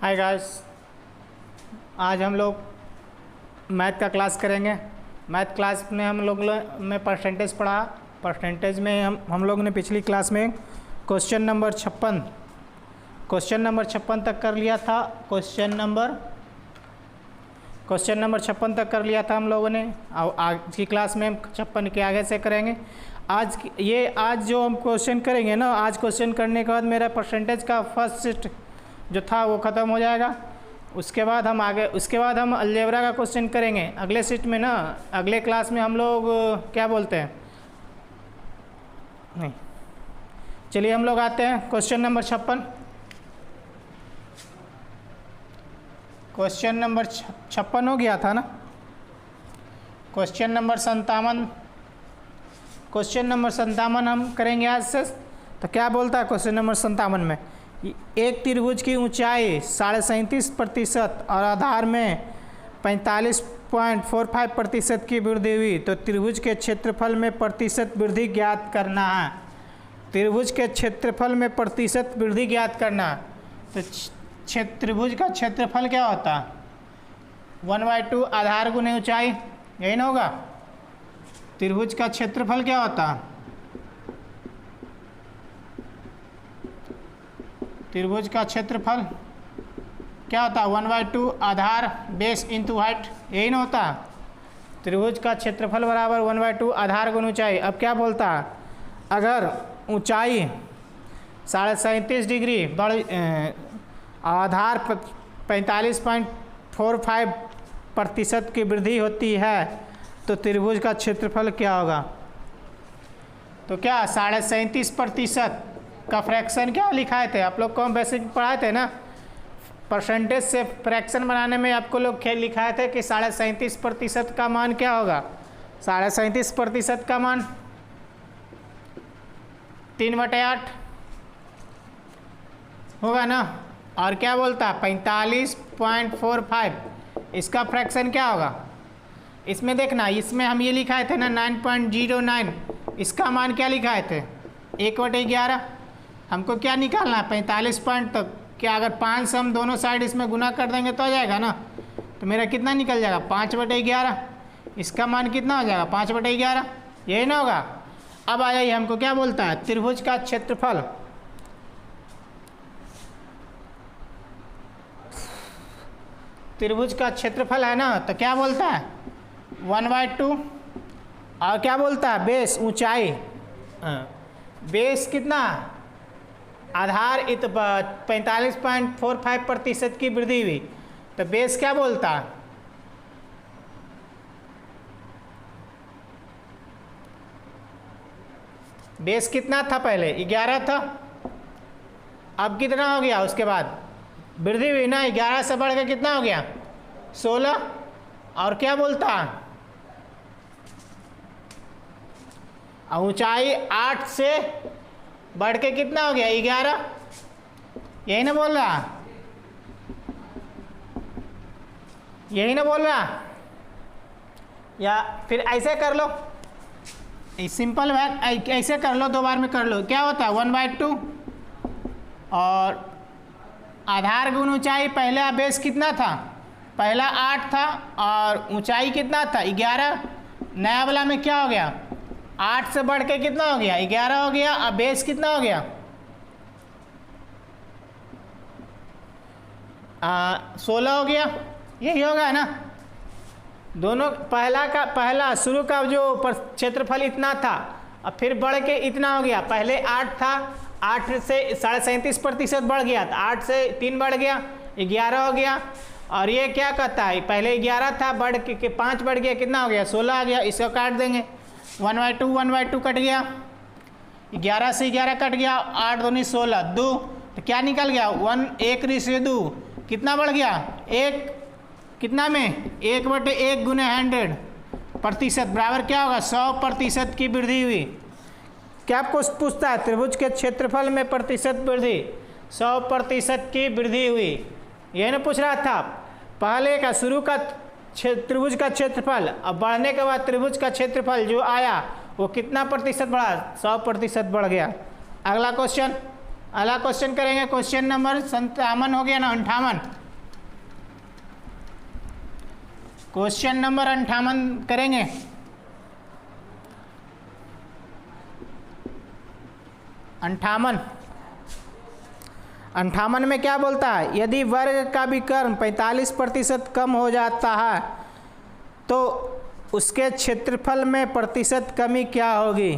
Hi guys, आज हम लोग मैथ का क्लास करेंगे। मैथ क्लास में हम लोग में परसेंटेज पढ़ा। परसेंटेज में हम लोग ने पिछली क्लास में क्वेश्चन नंबर 56 तक कर लिया था। क्वेश्चन नंबर 56 तक कर लिया था हम लोगों ने। अब आज की क्लास में हम 56 के आगे से करेंगे। आज जो हम क्वेश्चन करेंगे ना, आज क्वेश्चन करने के बाद मेरा परसेंटेज का फर्स्ट शिफ्ट जो था वो ख़त्म हो जाएगा। उसके बाद हम अलजेब्रा का क्वेश्चन करेंगे अगले शिफ्ट में ना। अगले क्लास में हम लोग क्या बोलते हैं, नहीं, चलिए हम लोग आते हैं क्वेश्चन नंबर 56। क्वेश्चन नंबर 56 हो गया था ना। क्वेश्चन नंबर 57 हम करेंगे आज से। तो क्या बोलता है क्वेश्चन नंबर 57 में, एक त्रिभुज की ऊंचाई 37.37% और आधार में 45.45% की वृद्धि हुई तो त्रिभुज के क्षेत्रफल में प्रतिशत वृद्धि ज्ञात करना है। त्रिभुज के क्षेत्रफल में प्रतिशत वृद्धि ज्ञात करना है। तो त्रिभुज का क्षेत्रफल क्या होता है, 1/2 आधार गुने ऊंचाई, यही ना होगा। त्रिभुज का क्षेत्रफल क्या होता है, त्रिभुज का क्षेत्रफल क्या होता है, 1/2 आधार बेस इंटू हाइट, यही ना होता। त्रिभुज का क्षेत्रफल बराबर 1/2 आधार गुण ऊंचाई। अब क्या बोलता है, अगर ऊंचाई 37.5 डिग्री बढ़ आधार 45.45% की वृद्धि होती है तो त्रिभुज का क्षेत्रफल क्या होगा। तो क्या 37.5% का फ्रैक्शन क्या लिखाए थे आप लोग को, हम बेसिक पढ़ाए थे ना। परसेंटेज से फ्रैक्शन बनाने में आपको लोग खेल लिखाए थे कि 37.5% का मान क्या होगा। 37.5% का मान 3/8 होगा ना। और क्या बोलता है 45.45, इसका फ्रैक्शन क्या होगा। इसमें देखना, इसमें हम ये लिखाए थे ना 9.09, इसका मान क्या लिखाए थे 1/11। हमको क्या निकालना है 45 पॉइंट। तो क्या अगर 5 से हम दोनों साइड इसमें गुना कर देंगे तो आ जाएगा ना। तो मेरा कितना निकल जाएगा 5/11। इसका मान कितना हो जाएगा 5/11, यही ना होगा। अब आ जाइए, हमको क्या बोलता है त्रिभुज का क्षेत्रफल। त्रिभुज का क्षेत्रफल है ना, तो क्या बोलता है 1/2 और क्या बोलता है बेस ऊंचाई। बेस कितना आधार 45.45% की वृद्धि हुई तो बेस क्या बोलता है, बेस कितना था पहले 11 था, अब कितना हो गया, उसके बाद वृद्धि हुई ना, 11 से बढ़ के कितना हो गया 16। और क्या बोलता है ऊंचाई 8 से बढ़ के कितना हो गया 11, यही ना बोल रहा, यही ना बोल रहा। या फिर ऐसे कर लो, सिंपल बात, ऐसे कर लो, 2 बार में कर लो। क्या होता है 1/2 और आधार गुण ऊंचाई। पहला बेस कितना था, पहला 8 था और ऊंचाई कितना था 11। नया वाला में क्या हो गया 8 से बढ़ के कितना हो गया 11 हो गया। अब बेस कितना हो गया 16 हो गया, यही होगा ना। दोनों पहला शुरू का जो क्षेत्रफल इतना था और फिर बढ़ के इतना हो गया। पहले 8 था, 8 से 37.5% बढ़ गया, 8 से 3 बढ़ गया 11 हो गया। और ये क्या कहता है पहले 11 था, बढ़ के 5 बढ़ गया, कितना हो गया 16 आ गया। इसको काट देंगे, 1/2 कट गया, 11 से 11 कट गया, 8 दूनी 16, 2 तो क्या निकल गया 1/2, कितना बढ़ गया 1, कितना में 1/1 गुने 100% बराबर क्या होगा 100% की वृद्धि हुई। क्या आपको पूछता है त्रिभुज के क्षेत्रफल में प्रतिशत वृद्धि, 100% की वृद्धि हुई, यही ना पूछ रहा था। पहले का शुरू का त्रिभुज का क्षेत्रफल, अब बढ़ने के बाद त्रिभुज का क्षेत्रफल जो आया वो कितना प्रतिशत बढ़ा 100% बढ़ गया। अगला क्वेश्चन अगला क्वेश्चन करेंगे, क्वेश्चन नंबर 57 हो गया ना, 58। क्वेश्चन नंबर 58 करेंगे। 58 में क्या बोलता है, यदि वर्ग का विकर्ण 45% कम हो जाता है तो उसके क्षेत्रफल में प्रतिशत कमी क्या होगी।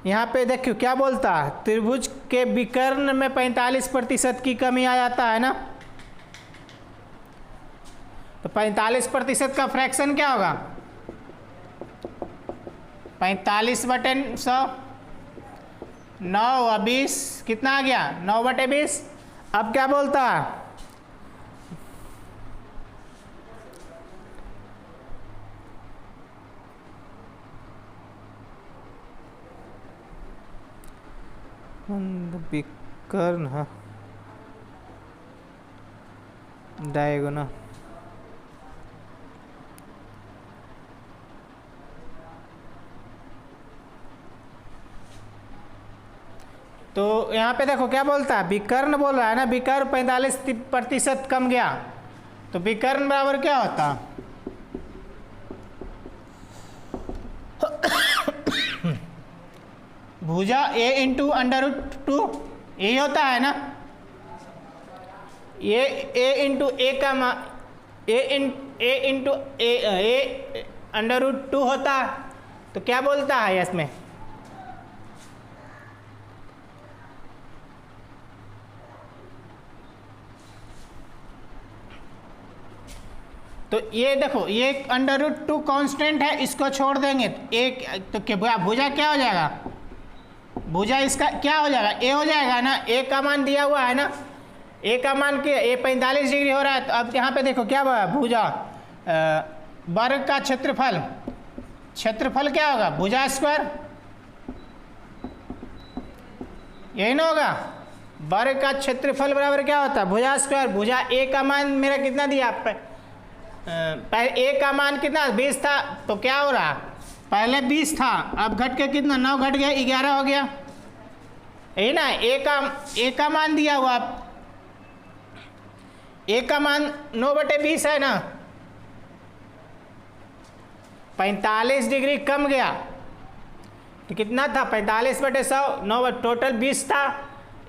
यहाँ पे देखियो क्या बोलता है, त्रिभुज के विकर्ण में 45% की कमी आ जाता है ना, तो 45% का फ्रैक्शन क्या होगा, 45/100, 9 और 20 कितना आ गया, 9/20। अब क्या बोलता है, विकर्ण डायगोनल, तो यहाँ पे देखो क्या बोलता है, विकर्ण बोल रहा है ना, विकर्ण 45% कम गया, तो विकर्ण बराबर क्या होता, भुजा a इंटू √2, यही होता है ना, ये a इंटू ए का a इंटू ए √2 होता है, तो क्या बोलता है इसमें, तो ये देखो ये √2 कांस्टेंट है, इसको छोड़ देंगे एक, तो क्या भुजा क्या हो जाएगा, भुजा इसका क्या हो जाएगा, ए हो जाएगा ना, ए का मान दिया हुआ है ना, ए का मान के ए 45 डिग्री हो रहा है, तो अब यहाँ पे देखो क्या हुआ, भुजा वर्ग का क्षेत्रफल, क्षेत्रफल क्या होगा, भुजा स्क्वायर, यही ना होगा, वर्ग का क्षेत्रफल बराबर क्या होता है, भुजा स्क्वायर। भुजा ए का मान मेरा कितना दिया, पहले ए का मान कितना 20 था, तो क्या हो रहा, पहले 20 था, अब घट के कितना 9 घट गया 11 हो गया, यही ना, ए का मान दिया हुआ, ए का मान 9/20 है ना, 45 डिग्री कम गया, तो कितना था 45/100, 9 टोटल 20 था,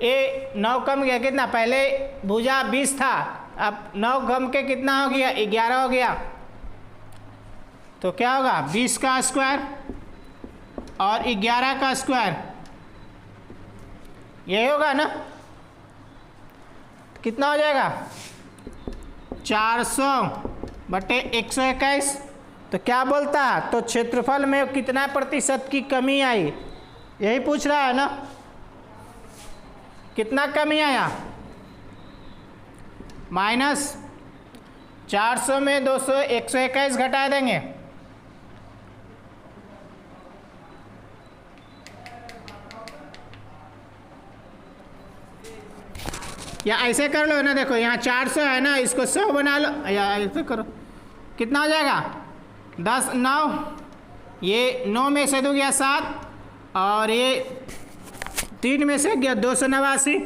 ए 9 कम गया कितना, पहले भुजा 20 था, अब 9 कम के कितना हो गया 11 हो गया, तो क्या होगा 20 का स्क्वायर और 11 का स्क्वायर, यही होगा ना, कितना हो जाएगा 400/121, तो क्या बोलता है, तो क्षेत्रफल में कितना प्रतिशत की कमी आई, यही पूछ रहा है ना, कितना कमी आया, -400 में 121 घटा देंगे, या ऐसे कर लो ना, देखो यहाँ 400 है ना, इसको 100 बना लो, या ऐसे करो, कितना हो जाएगा 10 9, ये 9 में से 2 गया 7, और ये 3 में से गया 289,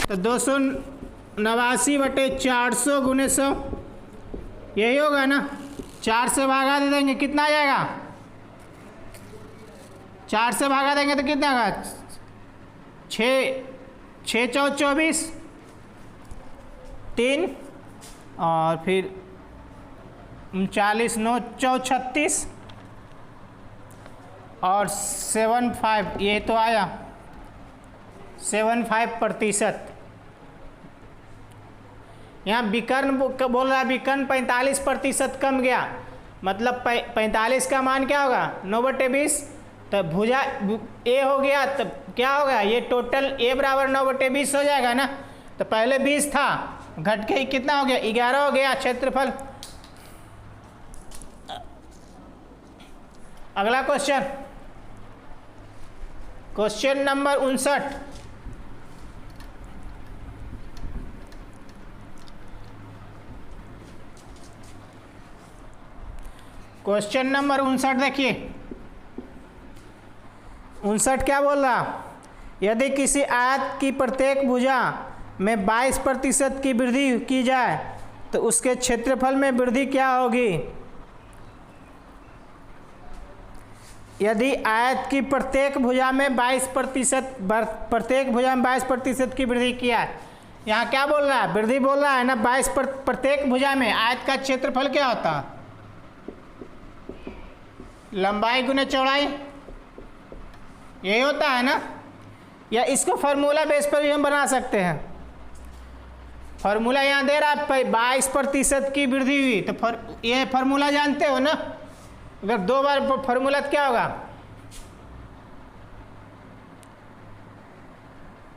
तो 289/400 × 100, यही होगा ना, 4 से भागा दे देंगे, कितना आ जाएगा, 4 से भागा देंगे तो कितना होगा 6 4 24, 3 और फिर 39 9 4 36 और 75, ये तो आया 75%। यहाँ विकर्ण बोल रहा है, विकर्ण 45% कम गया, मतलब 45 का मान क्या होगा 9/20, तो भुजा ए हो गया, तो क्या होगा ये टोटल ए बराबर 9/20 हो जाएगा ना, तो पहले 20 था, घट के कितना हो गया 11 हो गया क्षेत्रफल। अगला question, question number 59। Question number 59 देखिए, 59 क्या बोल रहा, यदि किसी आयत की प्रत्येक भुजा में 22% की वृद्धि की जाए तो उसके क्षेत्रफल में वृद्धि क्या होगी। यदि आयत की प्रत्येक भुजा में 22% की वृद्धि किया है, यहाँ क्या बोल रहा है, वृद्धि बोल रहा है ना। 22 प्रत्येक भुजा में आयत का क्षेत्रफल क्या होता है, लंबाई गुने चौड़ाई, यही होता है ना। या इसको फार्मूला बेस पर भी हम बना सकते हैं। फार्मूला यहाँ दे रहा है 22% की वृद्धि हुई, तो ये फार्मूला जानते हो ना। अगर 2 बार फार्मूला तो क्या होगा,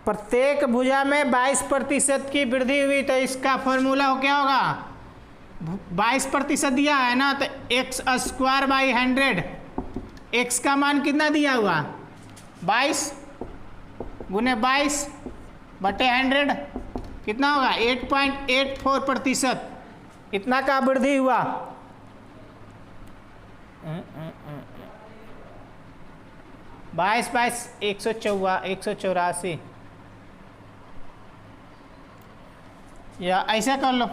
प्रत्येक भुजा में 22% की वृद्धि हुई, तो इसका फार्मूला क्या होगा, 22% दिया है ना, तो x²/100, x का मान कितना दिया हुआ, 22 गुने 22/100 कितना होगा, 8.84%, इतना का वृद्धि हुआ। 22 184, या ऐसा कर लो,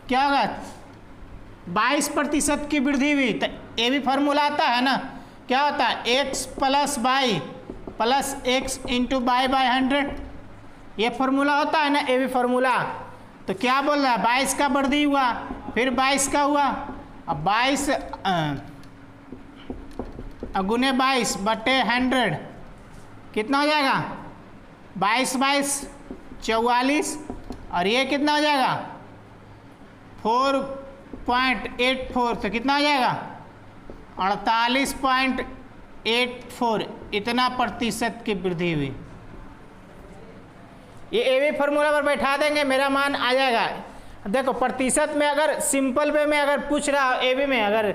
क्या होगा, 22% की वृद्धि हुई, तो ये भी फार्मूला आता है ना, क्या होता है, x + y + x × y/100, ये फार्मूला होता है ना, ये भी फार्मूला। तो क्या बोल रहा है, 22 का वृद्धि हुआ, फिर 22 का हुआ, अब 22 गुने 22/100 कितना हो जाएगा, 22 44, और ये कितना हो जाएगा 4.84, तो कितना हो जाएगा 48.84, इतना प्रतिशत की वृद्धि हुई। ये भी फार्मूला पर बैठा देंगे, मेरा मान आ जाएगा। देखो प्रतिशत में अगर सिंपल वे में अगर पूछ रहा हो, ए बी में अगर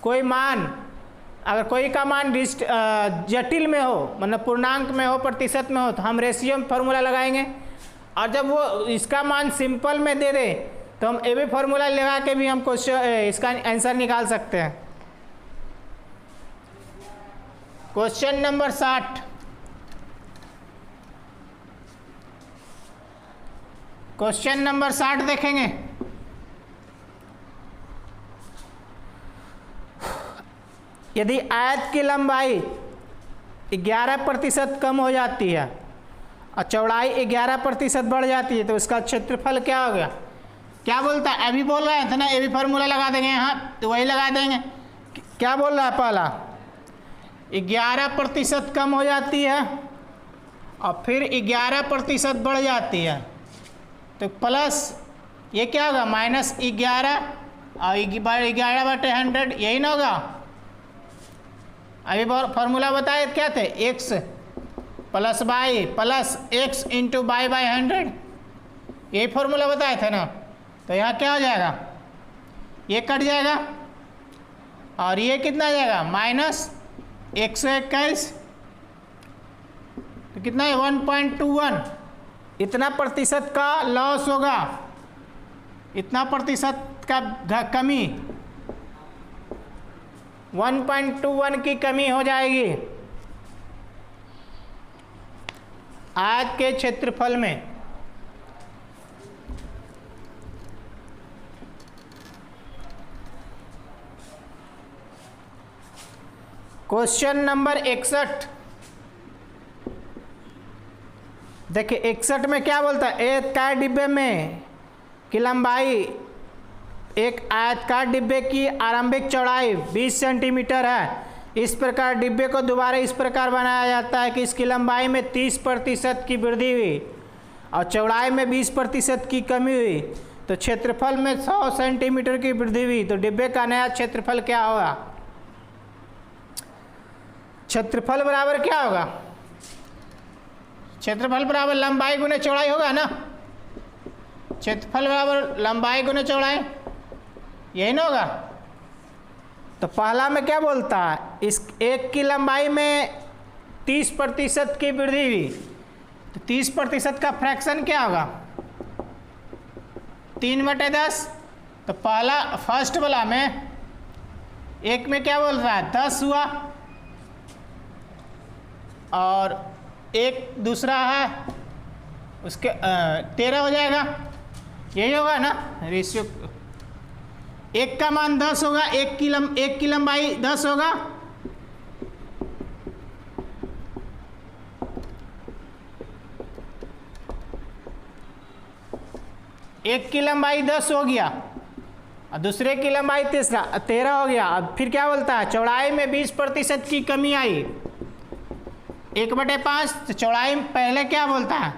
कोई मान, अगर कोई का मान जटिल में हो, मतलब पूर्णांक में हो, प्रतिशत में हो, तो हम रेशियो में फार्मूला लगाएंगे। और जब वो इसका मान सिंपल में दे दे तो हम ए बी फार्मूला लगा के भी हम इसका आंसर निकाल सकते हैं। क्वेश्चन नंबर 60, क्वेश्चन नंबर 60 देखेंगे। यदि आयत की लंबाई 11% कम हो जाती है और चौड़ाई 11% बढ़ जाती है तो उसका क्षेत्रफल क्या हो गया, क्या बोलता है, अभी बोल रहे थे ना, ये भी फार्मूला लगा देंगे यहाँ, तो वही लगा देंगे। क्या बोल रहा है, पहला 11% कम हो जाती है और फिर 11% बढ़ जाती है, तो प्लस ये क्या होगा, -11 और 11/100, यही ना होगा। अभी फार्मूला बताए क्या थे, x + y + x × y/100, यही फार्मूला बताए थे ना। तो यहाँ क्या हो जाएगा, ये कट जाएगा और ये कितना आ जाएगा, -121, तो कितना है 1.21, इतना प्रतिशत का लॉस होगा, इतना प्रतिशत का कमी, 1.21 की कमी हो जाएगी आयत के क्षेत्रफल में। क्वेश्चन नंबर 61, देखिए 61 में क्या बोलता है, एक आयताकार डिब्बे में की लंबाई, एक आयताकार डिब्बे की आरंभिक चौड़ाई 20 सेंटीमीटर है। इस प्रकार डिब्बे को दोबारा इस प्रकार बनाया जाता है कि इसकी लंबाई में 30% की वृद्धि हुई और चौड़ाई में 20% की कमी हुई, तो क्षेत्रफल में 100 सेंटीमीटर की वृद्धि हुई, तो डिब्बे का नया क्षेत्रफल क्या होगा। क्षेत्रफल बराबर क्या होगा, क्षेत्रफल बराबर लंबाई गुने चौड़ाई होगा ना, क्षेत्रफल बराबर लंबाई गुने चौड़ाई, यही ना होगा। तो पहला में क्या बोलता है, इस एक की लंबाई में 30% की वृद्धि हुई, तो 30% का फ्रैक्शन क्या होगा, 3/10। तो पहला फर्स्ट वाला में एक में क्या बोल रहा है 10 हुआ, और एक दूसरा है उसके 13 हो जाएगा, यही होगा ना रेशियो। एक का मान 10 होगा, एक की लंबाई 10 होगा, एक की लंबाई 10 हो गया और दूसरे की लंबाई 13 हो गया। अब फिर क्या बोलता है, चौड़ाई में 20% की कमी आई, 1/5। तो चौड़ाई पहले क्या बोलता है,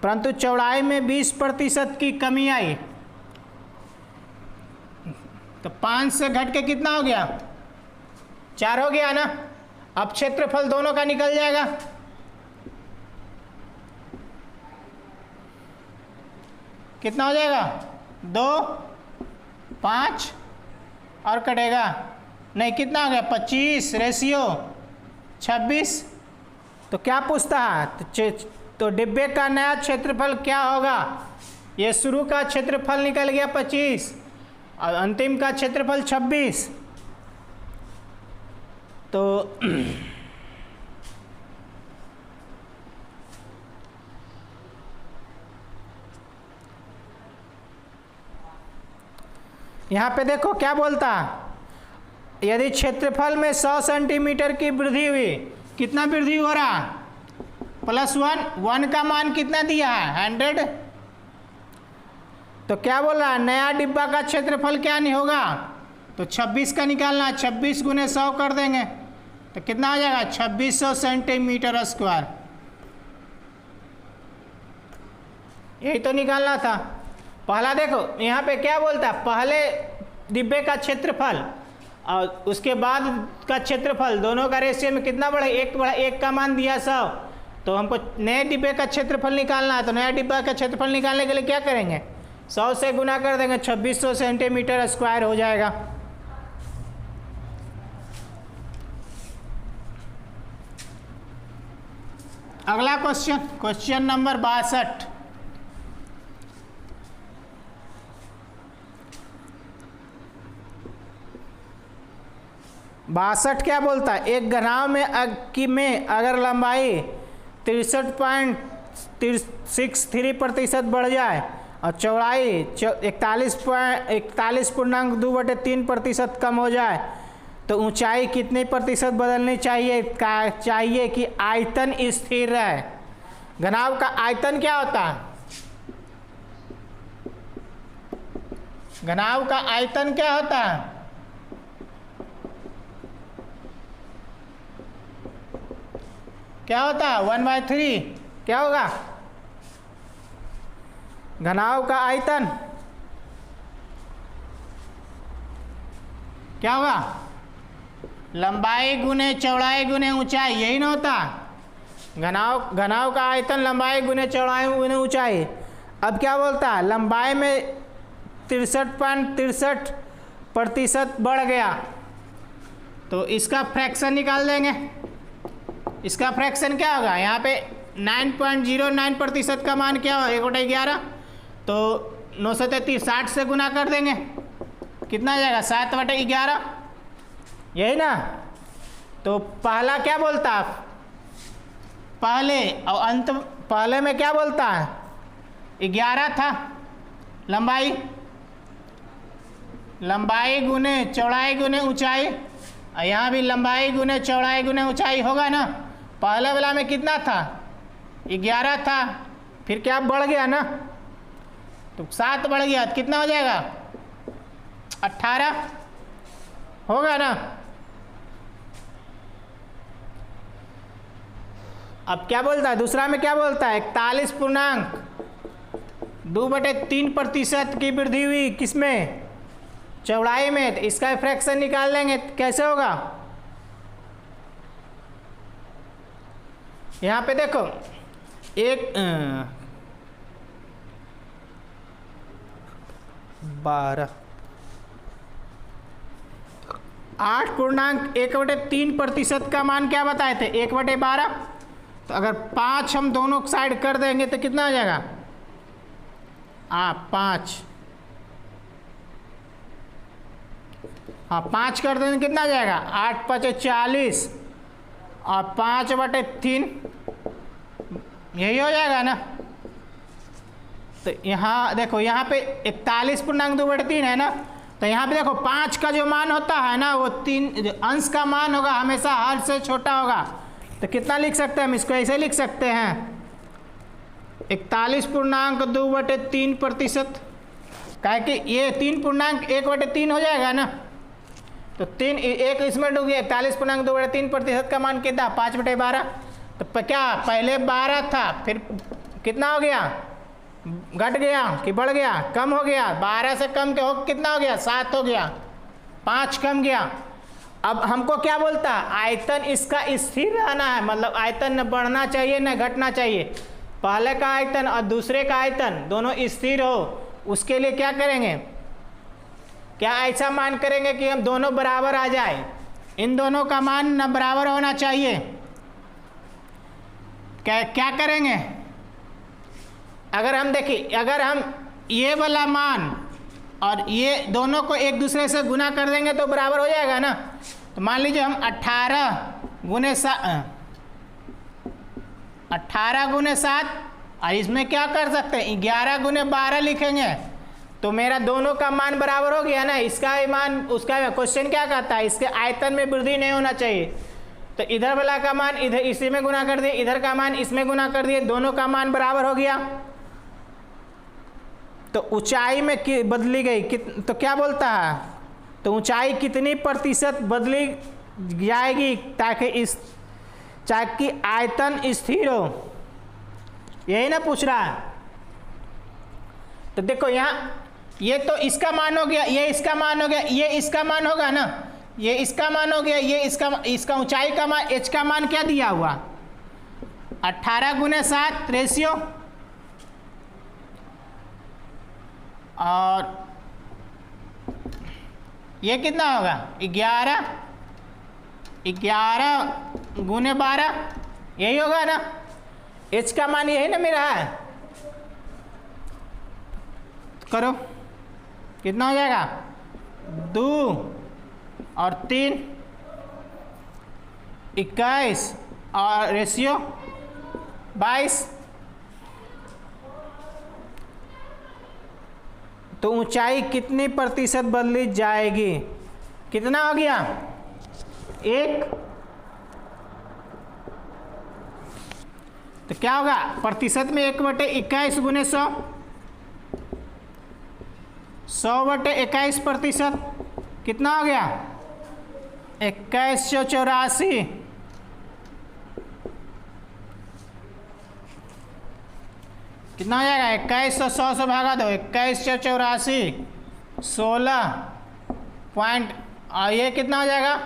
परंतु चौड़ाई में 20% की कमी आई, तो 5 से घट के कितना हो गया, 4 हो गया ना। अब क्षेत्रफल दोनों का निकल जाएगा, कितना हो जाएगा, 2, 5 और कटेगा नहीं, कितना हो गया 25 रेशियो 26। तो क्या पूछता है, तो डिब्बे का नया क्षेत्रफल क्या होगा, ये शुरू का क्षेत्रफल निकल गया 25 और अंतिम का क्षेत्रफल 26। तो यहाँ पे देखो क्या बोलता, यदि क्षेत्रफल में 100 सेंटीमीटर की वृद्धि हुई, कितना वृद्धि हो रहा, +1, 1 का मान कितना दिया है 100। तो क्या बोल रहा है, नया डिब्बा का क्षेत्रफल क्या नहीं होगा, तो 26 का निकालना, 26 × 100 कर देंगे तो कितना आ जाएगा 2600 सेंटीमीटर स्क्वायर, यही तो निकालना था। पहला देखो यहाँ पे क्या बोलता है, पहले डिब्बे का क्षेत्रफल और उसके बाद का क्षेत्रफल दोनों का रेशियो में कितना बढ़े, 1 का मान दिया 100। तो हमको नए डिब्बे का क्षेत्रफल निकालना है, तो नया डिब्बा का क्षेत्रफल निकालने के लिए क्या करेंगे, 100 से गुना कर देंगे, 2600 सेंटीमीटर स्क्वायर हो जाएगा। अगला क्वेश्चन नंबर 62। क्या बोलता है, एक घनाभ में अगर लंबाई 63.63% बढ़ जाए और चौड़ाई 41.2/3% कम हो जाए, तो ऊंचाई कितने प्रतिशत बदलनी चाहिए, कि आयतन स्थिर रहे। घनाभ का आयतन क्या होता है, घनाभ का आयतन क्या होता है, क्या होता है 1/3, क्या होगा घनाभ का आयतन, क्या होगा, लंबाई गुने चौड़ाई गुने ऊंचाई, यही ना होता, घनाभ का आयतन लंबाई गुने चौड़ाई गुने ऊंचाई। अब क्या बोलता है, लंबाई में 63.63% बढ़ गया, तो इसका फ्रैक्शन निकाल देंगे। इसका फ्रैक्शन क्या होगा, यहाँ पे 9.09% का मान क्या होगा, 1/11, तो 933 60 से गुना कर देंगे, कितना आ जाएगा 7/11, यही ना। तो पहला क्या बोलता है, पहले और अंत, पहले में क्या बोलता है 11 था लंबाई गुने चौड़ाई गुने ऊंचाई, और यहाँ भी लंबाई गुने चौड़ाई गुने ऊंचाई होगा ना। पहले वाला में कितना था 11 था, फिर क्या बढ़ गया ना, तो 7 बढ़ गया, तो कितना हो जाएगा 18 होगा ना। अब क्या बोलता है, दूसरा में क्या बोलता है, 41.2/3% की वृद्धि हुई, किसमें, चौड़ाई में। तो इसका फ्रैक्शन निकाल लेंगे, कैसे होगा, यहाँ पे देखो 8.1/3% का मान क्या बताए थे 1/12। तो अगर 5 हम दोनों साइड कर देंगे तो कितना हो जाएगा 5। हाँ 5 कर देंगे कितना आ जाएगा, 8 5 40 और 5/3 यही हो जाएगा ना। तो यहाँ देखो, यहाँ पे 41.2/3 है ना, तो यहाँ पे देखो 5 का जो मान होता है ना वो 3 अंश का मान होगा हमेशा हर से छोटा होगा। तो कितना लिख सकते हैं हम इसको, ऐसे लिख सकते हैं 41.2/3%। काहे कि ये 3.1/3 हो जाएगा ना, तो 3 एक इसमें डूब गया। 41.2/3% का मान कितना, 5/12। तो क्या पहले 12 था, फिर कितना हो गया, घट गया कि बढ़ गया, कम हो गया। 12 से कम के हो कितना हो गया, 7 हो गया, 5 कम गया। अब हमको क्या बोलता है, आयतन इसका स्थिर रहना है, मतलब आयतन न बढ़ना चाहिए न घटना चाहिए। पहले का आयतन और दूसरे का आयतन दोनों स्थिर हो, उसके लिए क्या करेंगे, क्या ऐसा मान करेंगे कि हम दोनों बराबर आ जाए। इन दोनों का मान न बराबर होना चाहिए। क्या करेंगे, अगर हम देखिए, अगर हम ये वाला मान और ये दोनों को एक दूसरे से गुना कर देंगे तो बराबर हो जाएगा ना। तो मान लीजिए हम 18 × 7 और इसमें क्या कर सकते हैं 11 × 12 लिखेंगे, तो मेरा दोनों का मान बराबर हो गया ना। इसका मान, उसका क्वेश्चन क्या कहता है, इसके आयतन में वृद्धि नहीं होना चाहिए। तो इधर वाला का मान इधर इसी में गुना कर दिए, इधर का मान इसमें गुना कर दिए, दोनों का मान बराबर हो गया। तो ऊंचाई में बदली गई, तो क्या बोलता है, तो ऊंचाई कितनी प्रतिशत बदली जाएगी ताकि आयतन स्थिर हो, यही ना पूछ रहा है। तो देखो यहाँ ये तो इसका मान हो गया, ये इसका मान हो गया, ये इसका मान होगा ना, ये इसका मान हो गया, ये इसका ऊंचाई का मान, एच का मान क्या दिया हुआ 18 × 7 रेशियो, और ये कितना होगा 11 × 12, यही होगा ना। एच का मान यही ना मेरा है, करो कितना हो जाएगा 2 और 3 21 और रेशियो 22। तो ऊंचाई कितनी प्रतिशत बदली जाएगी, कितना हो गया 1। तो क्या होगा प्रतिशत में 1/21 × 100, 100/21% कितना हो गया 2184। कितना हो जाएगा 2100 से भागा दो, 2184 16 पॉइंट, और ये कितना हो जाएगा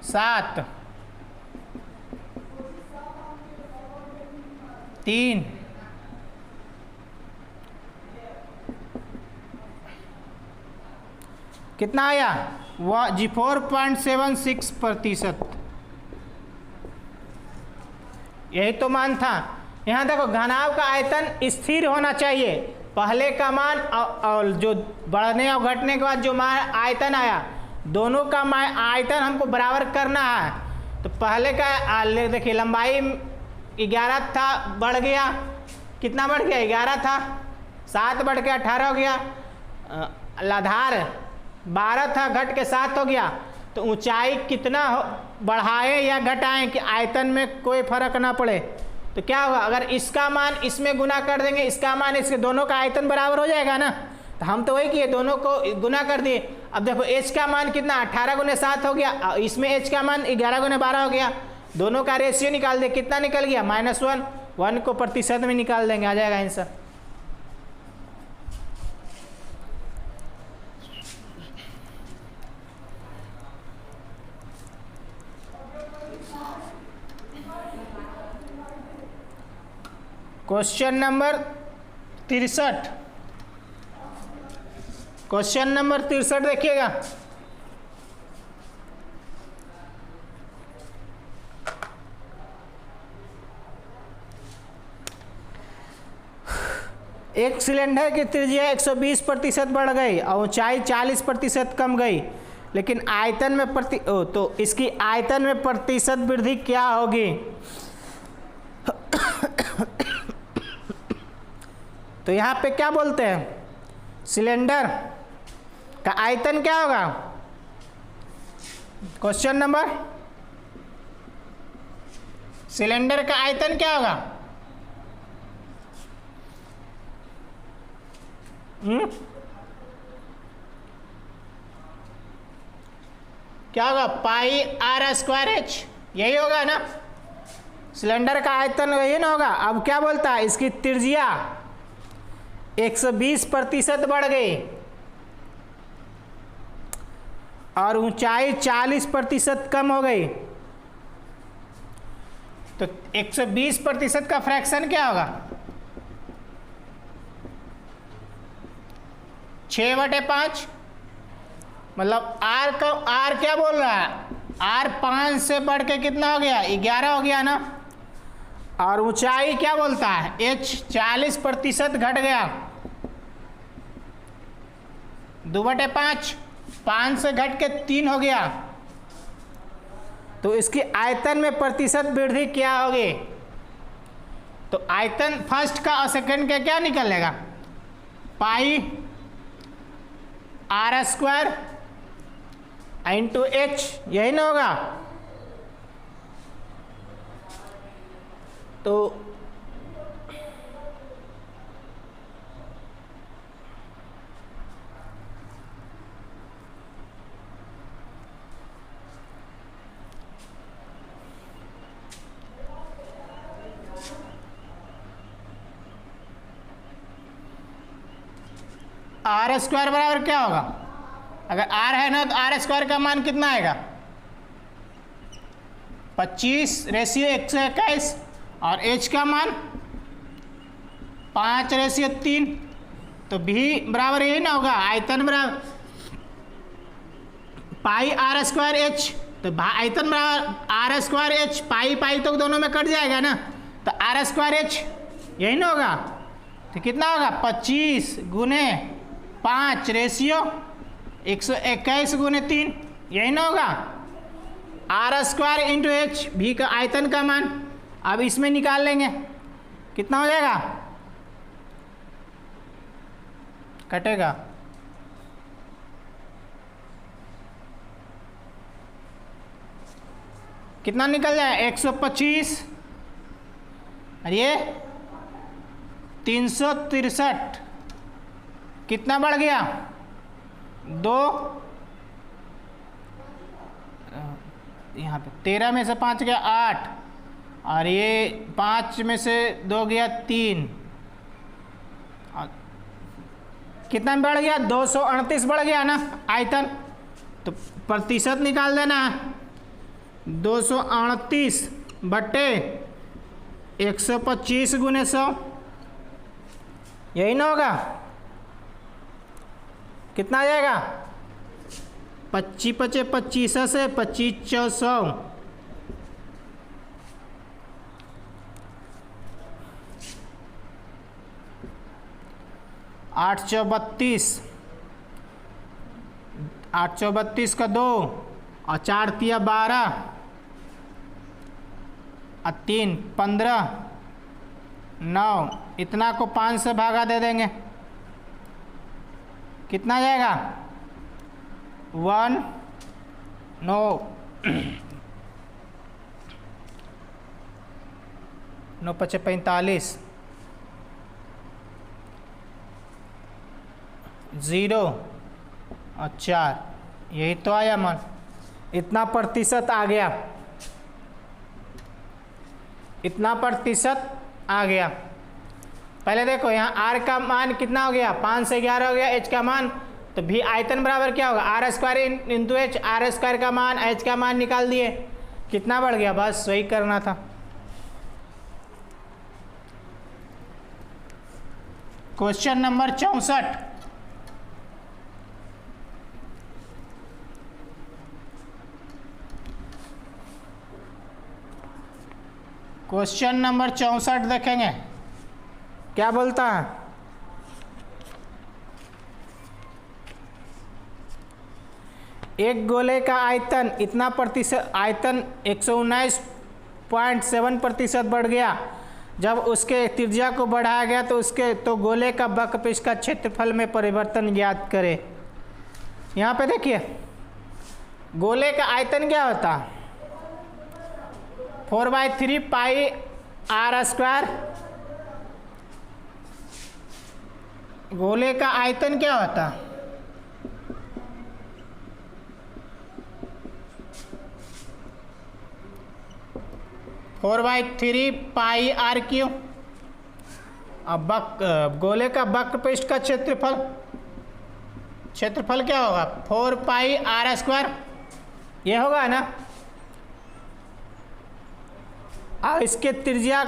7 3 कितना आया 4.76%। यही तो मान था। यहाँ देखो घनाभ का आयतन स्थिर होना चाहिए, पहले का मान और जो बढ़ने और घटने के बाद जो मान आयतन आया, दोनों का आयतन हमको बराबर करना है। तो पहले का देखिए लंबाई 11 था, बढ़ गया, कितना बढ़ गया 11 था, 7 बढ़ के 18 हो गया, आधार 12 था, घट के 7 हो गया। तो ऊंचाई कितना बढ़ाएं या घटाएं कि आयतन में कोई फर्क ना पड़े। तो क्या होगा, अगर इसका मान इसमें गुना कर देंगे, इसका मान इसके, दोनों का आयतन बराबर हो जाएगा ना। तो हम तो वही किए, दोनों को गुना कर दिए। अब देखो एच का मान कितना 18 × 7 हो गया, इसमें एच का मान 11 × 12 हो गया, दोनों का रेशियो निकाल दे, कितना निकल गया -1। 1 को प्रतिशत में निकाल देंगे, आ जाएगा answer. Question number 63, question number 63 देखिएगा। एक सिलेंडर की त्रिज्या 120% बढ़ गई और ऊंचाई 40% कम गई, लेकिन आयतन में तो इसकी आयतन में प्रतिशत वृद्धि क्या होगी? तो यहाँ पे क्या बोलते हैं, सिलेंडर का आयतन क्या होगा? क्वेश्चन नंबर, सिलेंडर का आयतन क्या होगा? क्या होगा? पाई आर स्क्वायर एच, यही होगा ना? सिलेंडर का आयतन यही ना होगा। अब क्या बोलता है, इसकी त्रिज्या 120% बढ़ गई और ऊंचाई 40% कम हो गई, तो 120% का फ्रैक्शन क्या होगा? 6/5, मतलब आर का, आर क्या बोल रहा है, आर 5 से बढ़ के कितना हो गया? 11 हो गया ना। और ऊंचाई क्या बोलता है, एच 40% घट गया, 2/5, 5 से घट के 3 हो गया, तो इसकी आयतन में प्रतिशत वृद्धि क्या होगी? तो आयतन फर्स्ट का और सेकंड का क्या निकलेगा? पाई आर स्क्वायर इंटू एच, यही ना होगा? तो आर स्क्वायर बराबर क्या होगा? अगर आर है ना तो आर स्क्वायर का मान कितना आएगा? 25/121, और एच का मान 5/3, तो भी बराबर यही ना होगा, आयतन बराबर पाई आर स्क्वायर एच, तो आयतन बराबर आर स्क्वायर एच, पाई पाई तो दोनों में कट जाएगा ना, तो आर स्क्वायर एच यही ना होगा। तो कितना होगा? 25 गुने 5/121 गुने 3, यही ना होगा? आर स्क्वायर इंटू एच, भी का आयतन का मान अब इसमें निकाल लेंगे, कितना हो जाएगा? कटेगा कितना निकल जाए? 125, और ये 363, कितना बढ़ गया? 2, यहाँ पे 13 में से 5 गया 8, और ये 5 में से 2 गया 3, और कितना बढ़ गया? 238 बढ़ गया ना आयतन। तो प्रतिशत निकाल देना, 238 बट्टे 125 गुने 100, यही ना होगा? कितना आ जाएगा? 25/25 से 25/400, 832, 832 का 2 और 4 तिया 12 और 3 15, 9, इतना को 5 से भागा दे देंगे, कितना जाएगा? 1 9 9 5 45, 0 और 4, यही तो आया मान, इतना प्रतिशत आ गया, इतना प्रतिशत आ गया। पहले देखो यहाँ आर का मान कितना हो गया? 5 से 11 हो गया एच का मान, तो भी आयतन बराबर क्या होगा? R square into h, r square का मान एच का मान निकाल दिए, कितना बढ़ गया? बस वही करना था। क्वेश्चन नंबर 64, क्वेश्चन नंबर 64 देखेंगे क्या बोलता है। एक गोले का आयतन इतना प्रतिशत, आयतन 119.7% बढ़ गया। जब उसके त्रिज्या को बढ़ाया गया तो गोले का वक्रपृष्ठ का क्षेत्रफल में परिवर्तन ज्ञात करें। यहाँ पे देखिए गोले का आयतन क्या होता, 4/3 पाई r स्क्वायर। गोले का आयतन क्या होता, four by three pi r cube. अब गोले का वक्रपृष्ठ का क्षेत्रफल क्या होगा, 4 पाई r स्क्वायर, ये होगा ना। और इसके त्रिज्या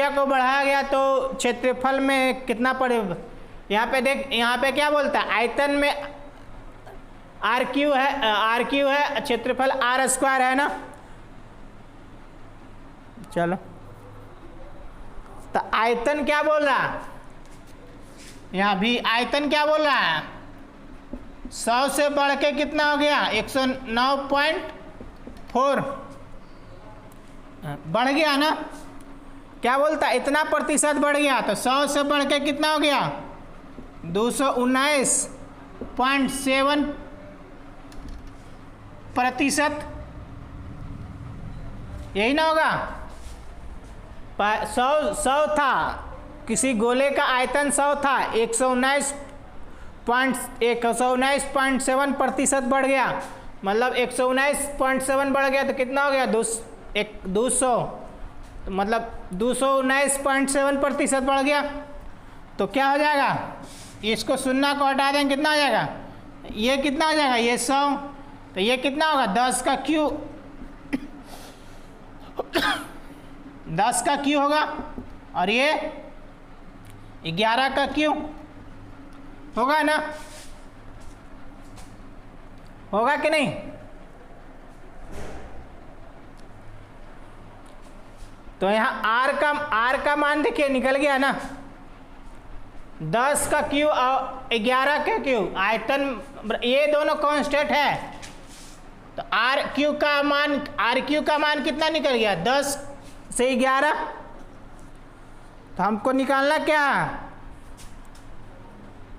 को बढ़ाया गया तो क्षेत्रफल में कितना पड़े। यहाँ पे देख, यहाँ पे क्या बोलता है, आयतन में आर क्यू है, क्षेत्रफल r स्क्वायर है ना। चलो तो आयतन क्या बोल रहा है, यहाँ भी आयतन क्या बोल रहा है, 100 से बढ़ के कितना हो गया, 109.4 बढ़ गया ना। क्या बोलता, इतना प्रतिशत बढ़ गया, तो 100 से बढ़ के कितना हो गया, 219.7%। यही ना होगा। 100 था, किसी गोले का आयतन 100 था, 119.7% बढ़ गया, मतलब 119.7 बढ़ गया तो कितना हो गया, 200, मतलब 219.7% बढ़ गया। तो क्या हो जाएगा, इसको शून्य को हटा देंगे, कितना हो जाएगा, ये कितना हो जाएगा, ये 100, तो ये कितना होगा, 10 का क्यू होगा, और ये 11 का क्यू होगा ना, होगा कि नहीं। तो यहाँ R का मान देखिए निकल गया ना, 10 का क्यू और 11 का क्यू, आयतन ये दोनों कांस्टेंट है, तो R क्यू का मान कितना निकल गया, 10 से 11। तो हमको निकालना क्या,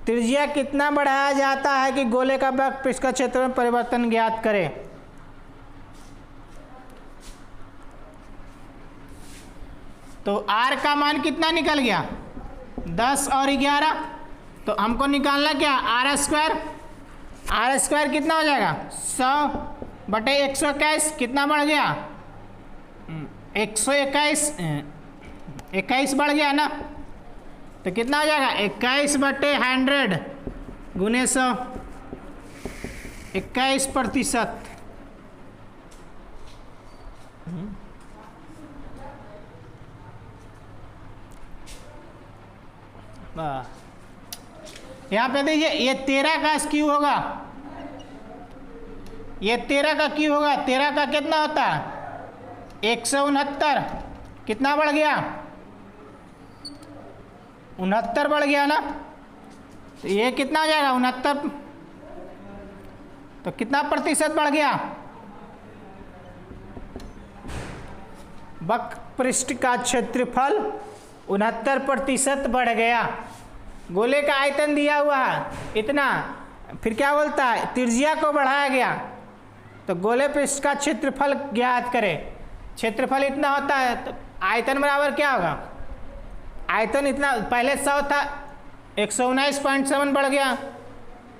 त्रिज्या कितना बढ़ाया जाता है कि गोले का वक्रपृष्ठ का क्षेत्र में परिवर्तन ज्ञात करें। तो R का मान कितना निकल गया, 10 और 11, तो हमको निकालना क्या, R स्क्वायर कितना हो जाएगा, 100/121, कितना बढ़ गया, 121 बढ़ गया ना, तो कितना हो जाएगा, 21/100 गुने 100, 21%। यहाँ पे देखिए ये 13 का क्यू होगा, ये 13 का क्यू होगा, 13 का कितना होता है, 169, कितना बढ़ गया, 69 बढ़ गया ना। तो ये कितना हो जाएगा, 69, तो कितना प्रतिशत बढ़ गया, वक्रपृष्ठ का क्षेत्रफल 69% बढ़ गया। गोले का आयतन दिया हुआ है इतना, फिर क्या बोलता है, त्रिज्या को बढ़ाया गया, तो गोले पृष्ठ का क्षेत्रफल ज्ञात करें। क्षेत्रफल इतना होता है तो आयतन बराबर क्या होगा, आयतन इतना पहले 100 था, 119.7 बढ़ गया,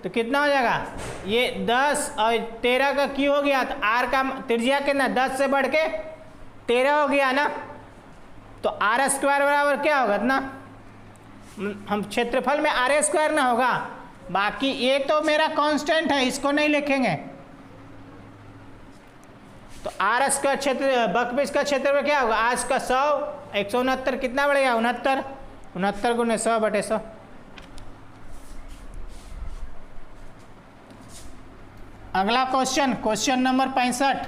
तो कितना हो जाएगा, ये 10 और 13 का क्यू हो गया, तो R का त्रिज्या कितना, 10 से बढ़ के 13 हो गया ना। तो R स्क्वायर बराबर क्या होगा ना, हम क्षेत्रफल में R स्क्वायर ना होगा, बाकी ये तो मेरा कांस्टेंट है, इसको नहीं लिखेंगे। तो R स्क्वायर वक्रपृष्ठ का क्षेत्र में क्या होगा, आज का 100, 169 कितना बढ़ेगा, 69 गुने 100/100। अगला क्वेश्चन नंबर 65।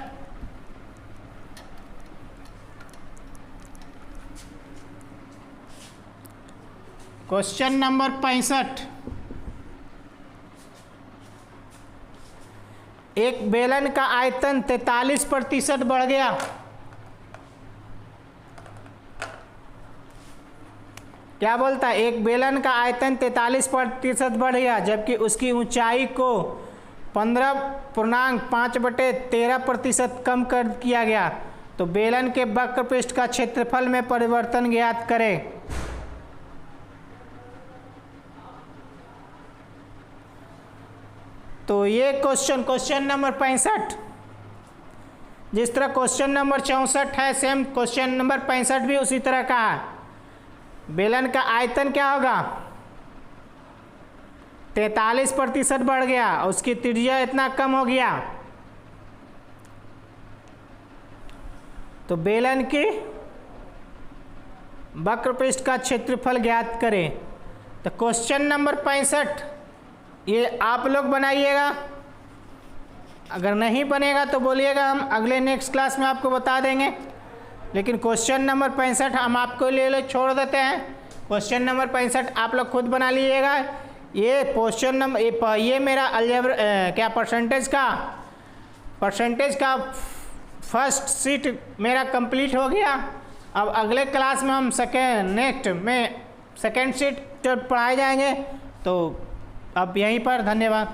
क्वेश्चन नंबर 65, एक बेलन का आयतन 43% बढ़ गया। क्या बोलता है? एक बेलन का आयतन 43% बढ़ गया, जबकि उसकी ऊंचाई को 15.5/13% कम कर किया गया। तो बेलन के वक्र पृष्ठ का क्षेत्रफल में परिवर्तन ज्ञात करें। तो ये क्वेश्चन नंबर 65, जिस तरह क्वेश्चन नंबर 64 है, सेम क्वेश्चन नंबर 65 भी उसी तरह का है। बेलन का आयतन क्या होगा? 43% बढ़ गया, उसकी त्रिज्या इतना कम हो गया। तो बेलन की वक्र पृष्ठ का क्षेत्रफल ज्ञात करें। तो क्वेश्चन नंबर 65 ये आप लोग बनाइएगा, अगर नहीं बनेगा तो बोलिएगा, हम अगले नेक्स्ट क्लास में आपको बता देंगे। लेकिन क्वेश्चन नंबर 65 हम आपको ले छोड़ देते हैं। क्वेश्चन नंबर 65 आप लोग खुद बना लीजिएगा। ये क्वेश्चन नंबर ये मेरा अलजेब्रा क्या परसेंटेज का फर्स्ट सीट मेरा कंप्लीट हो गया। अब अगले क्लास में हम सेकेंड सीट जब पढ़ाए जाएंगे। तो अब यहीं पर धन्यवाद।